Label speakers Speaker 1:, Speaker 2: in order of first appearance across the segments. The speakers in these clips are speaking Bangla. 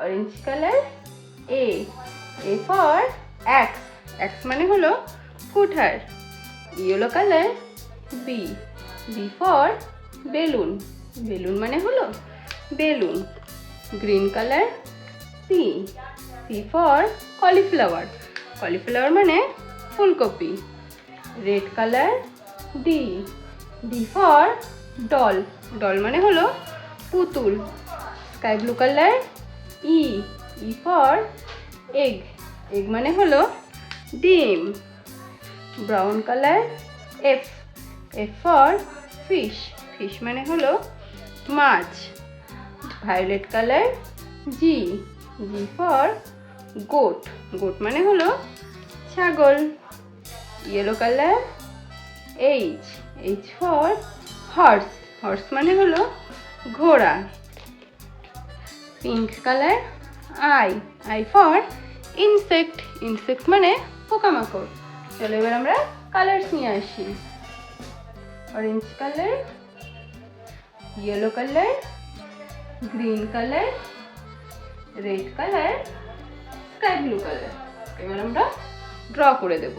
Speaker 1: Orange colour A for axe, axe মানে হলো কুঠার। Yellow colour B for balloon, balloon মানে হলো balloon. Green colour C for cauliflower, cauliflower মানে ফুলকপি। Red colour D for doll, doll মানে হলো পুতুল। Sky blue colour E for egg, egg মানে হলো ডিম। Brown colour F for fish, fish মানে হলো মাছ। Violet colour G for goat, goat মানে হলো ছাগল। Yellow colour H for horse, horse মানে হলো ঘোড়া। Pink colour I for insect, insect মানে পোকামাকড়। চলো এবার আমরা কালার্স নিয়ে আসি। Orange colour, yellow colour, green colour, red colour, sky blue colour. এবার আমরা ড্র করে দেব।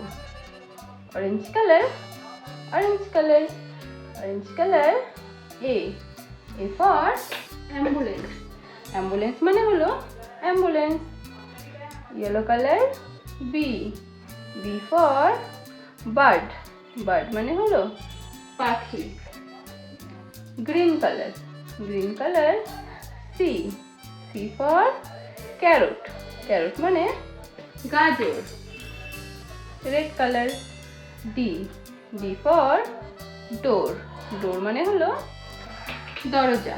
Speaker 1: Orange colour, orange colour, orange colour A for ambulance, ambulance মানে হলো ambulance. Yellow colour B for bird, bird মানে হলো পাখি। Green colour, green colour C for carrot, carrot মানে গাজর। Red colour D for door, ডোর মানে হলো দরজা।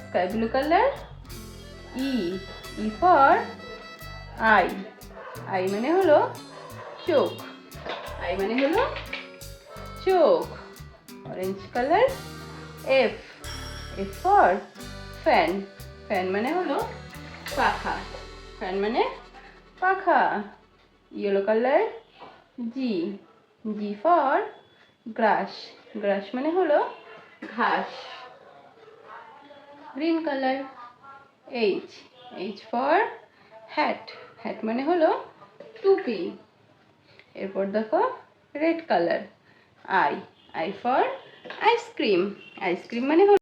Speaker 1: Sky blue colour E for eye, eye মানে হলো চোখ, আই মানে হলো চোখ। Orange colour F for fan, fan মানে হলো পাখা, ফ্যান মানে পাখা। Yellow colour G for grass, grass মানে হলো ঘাস। Green colour H for hat, hat মানে হলো টুপি। এরপর দেখো red colour I for ice cream, ice cream মানে হলো